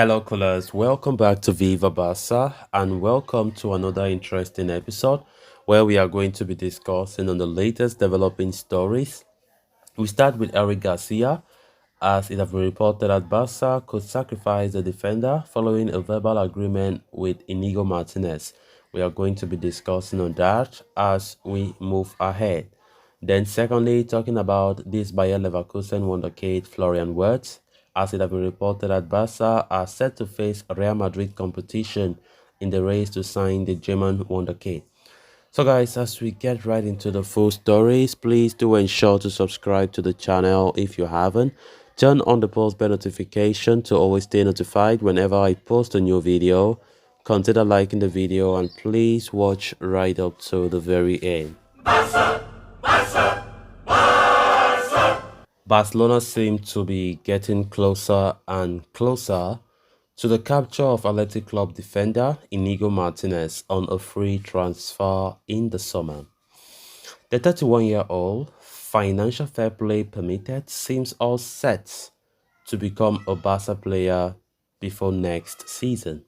Hello, callers. Welcome back to Viva Barca and welcome to another interesting episode where we are going to be discussing on the latest developing stories. We start with Eric Garcia, as it has been reported that Barca could sacrifice the defender following a verbal agreement with Inigo Martinez. We are going to be discussing on that as we move ahead. Then, secondly, talking about this Bayer Leverkusen wonderkid Florian Wirtz, as it has been reported that Barca are set to face Real Madrid competition in the race to sign the German wonderkid. So guys, as we get right into the full stories, please do ensure to subscribe to the channel if you haven't. Turn on the post bell notification to always stay notified whenever I post a new video. Consider liking the video and please watch right up to the very end. Barcelona seem to be getting closer and closer to the capture of Athletic Club defender Inigo Martinez on a free transfer in the summer. The 31-year-old, financial fair play permitted, seems all set to become a Barca player before next season.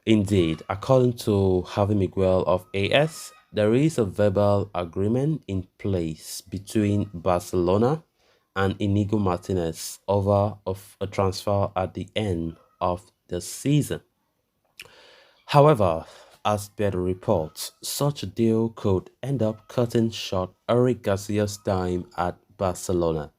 Indeed, according to Javi Miguel of AS, there is a verbal agreement in place between Barcelona and Inigo Martinez over a transfer at the end of the season. However, as per the reports, such a deal could end up cutting short Eric Garcia's time at Barcelona.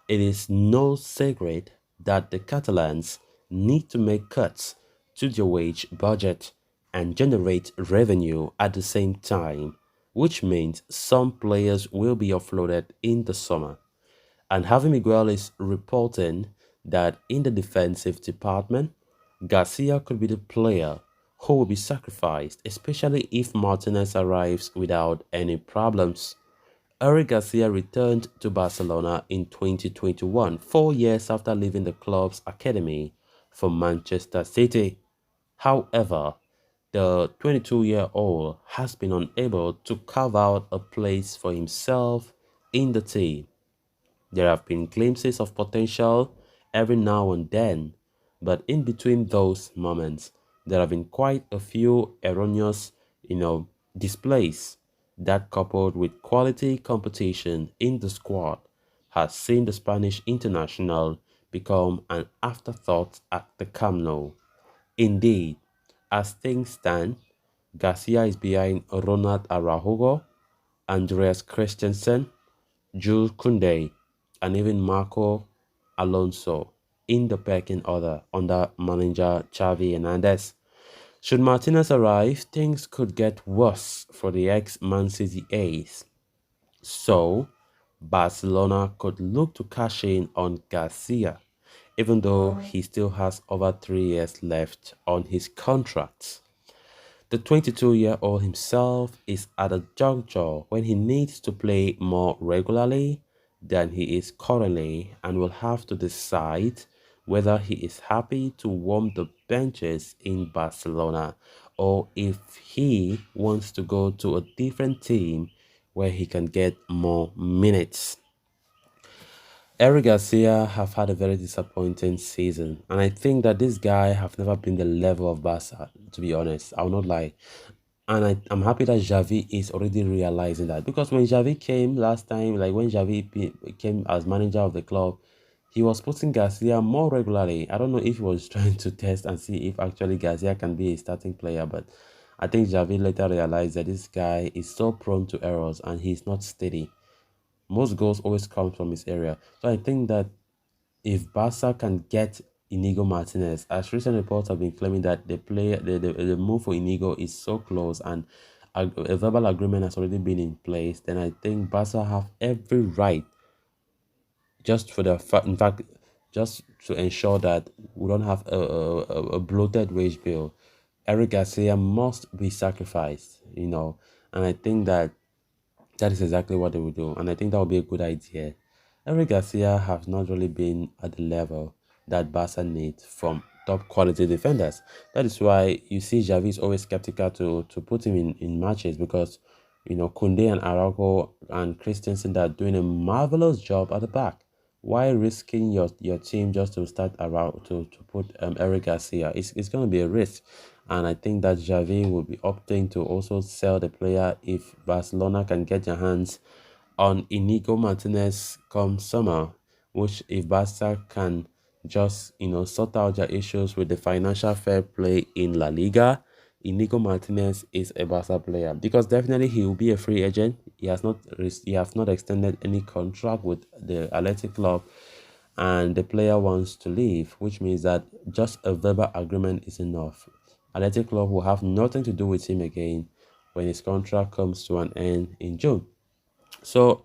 It is no secret that the Catalans need to make cuts to their wage budget and generate revenue at the same time, which means some players will be offloaded in the summer. And Javi Miguel is reporting that in the defensive department, Garcia could be the player who will be sacrificed, especially if Martinez arrives without any problems. Eric Garcia returned to Barcelona in 2021, 4 years after leaving the club's academy for Manchester City. However, the 22-year-old has been unable to carve out a place for himself in the team. There have been glimpses of potential every now and then, but in between those moments, there have been quite a few erroneous, displays that, coupled with quality competition in the squad, has seen the Spanish international become an afterthought at the Camp Nou. Indeed, as things stand, Garcia is behind Ronald Araujo, Andreas Christensen, Jules Koundé, and even Marco Alonso in the pecking order under manager Xavi Hernandez. Should Martinez arrive, things could get worse for the ex-Man City ace. So, Barcelona could look to cash in on Garcia, even though he still has over 3 years left on his contract. The 22-year-old himself is at a juncture when he needs to play more regularly than he is currently and will have to decide whether he is happy to warm the benches in Barcelona or if he wants to go to a different team where he can get more minutes. Eric Garcia have had a very disappointing season, and I think that this guy have never been the level of Barca, to be honest. I will not lie. And I'm happy that Xavi is already realizing that, because when Xavi came last time, like when came as manager of the club, he was putting Garcia more regularly. I don't know if he was trying to test and see if actually Garcia can be a starting player, but I think Xavi later realized that this guy is so prone to errors and he's not steady. Most goals always come from his area. So I think that if Barca can get Inigo Martinez, as recent reports have been claiming that the move for Inigo is so close and a verbal agreement has already been in place, then I think Barca have every right, just for the in fact, just to ensure that we don't have a bloated wage bill. Eric Garcia must be sacrificed, and I think that is exactly what they will do, and I think that would be a good idea. Eric Garcia has not really been at the level that Barca needs from top quality defenders. That is why you see Xavi is always skeptical to put him in matches, because Koundé and Araujo and Christensen are doing a marvelous job at the back. why risking your team just to start around to put Eric Garcia? It's going to be a risk. And I think that Xavi will be opting to also sell the player if Barcelona can get their hands on Inigo Martinez come summer, which if Barca can just sort out their issues with the financial fair play in La Liga, Inigo Martinez is a Barca player because definitely he will be a free agent. He has not extended any contract with the Athletic Club, and the player wants to leave, which means that just a verbal agreement is enough. Athletic Club will have nothing to do with him again when his contract comes to an end in June. So,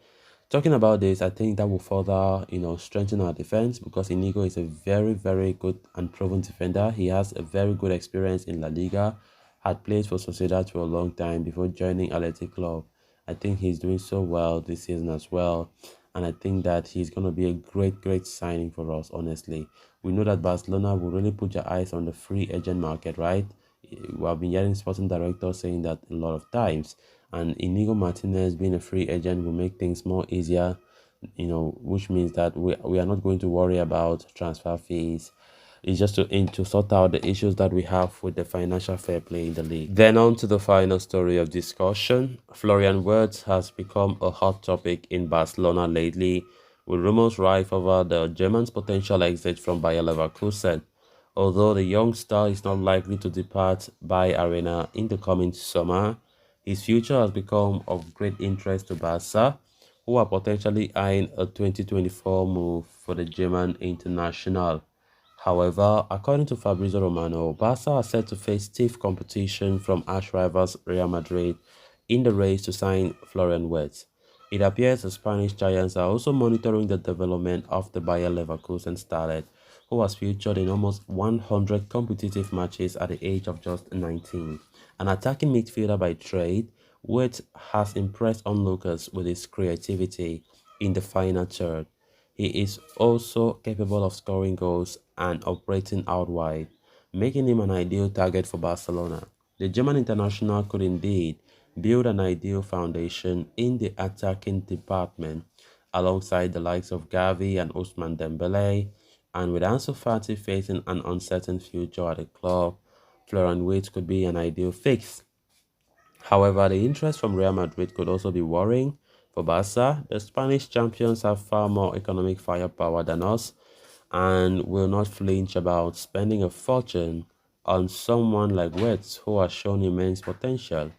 talking about this, I think that will further, strengthen our defense because Inigo is a very, very good and proven defender. He has a very good experience in La Liga, had played for Sociedad for a long time before joining Athletic Club. I think he's doing so well this season as well. And I think that he's going to be a great, great signing for us, honestly. We know that Barcelona will really put their eyes on the free agent market, right? We have been hearing sporting directors saying that a lot of times, and Inigo Martinez being a free agent will make things more easier, which means that we are not going to worry about transfer fees. It's just to sort out the issues that we have with the financial fair play in the league. Then on to the final story of discussion. Florian Wirtz has become a hot topic in Barcelona lately, with rumors rife over the German's potential exit from Bayer Leverkusen. Although the young star is not likely to depart by Arena in the coming summer, his future has become of great interest to Barca, who are potentially eyeing a 2024 move for the German international. However, according to Fabrizio Romano, Barca are set to face stiff competition from arch rivals Real Madrid in the race to sign Florian Wirtz. It appears the Spanish giants are also monitoring the development of the Bayer Leverkusen starlet, who was featured in almost 100 competitive matches at the age of just 19. An attacking midfielder by trade, Wirtz has impressed onlookers with his creativity in the final third. He is also capable of scoring goals and operating out wide, making him an ideal target for Barcelona. The German international could indeed build an ideal foundation in the attacking department alongside the likes of Gavi and Ousmane Dembele, and with Ansu Fati facing an uncertain future at the club, Florian Wirtz could be an ideal fix. However, the interest from Real Madrid could also be worrying. For Barca, the Spanish champions have far more economic firepower than us and will not flinch about spending a fortune on someone like Wirtz who has shown immense potential.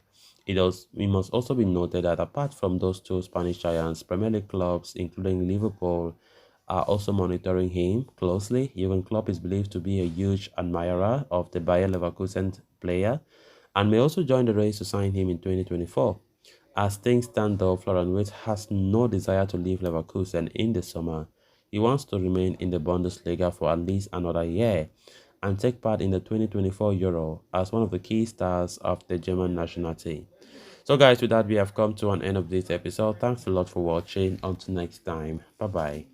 It must also be noted that apart from those two Spanish giants, Premier League clubs, including Liverpool, are also monitoring him closely. Jurgen Klopp is believed to be a huge admirer of the Bayer Leverkusen player and may also join the race to sign him in 2024. As things stand though, Florian Wirtz has no desire to leave Leverkusen in the summer. He wants to remain in the Bundesliga for at least another year and take part in the 2024 Euro as one of the key stars of the German national team. So guys, with that we have come to an end of this episode. Thanks a lot for watching. Until next time. Bye bye.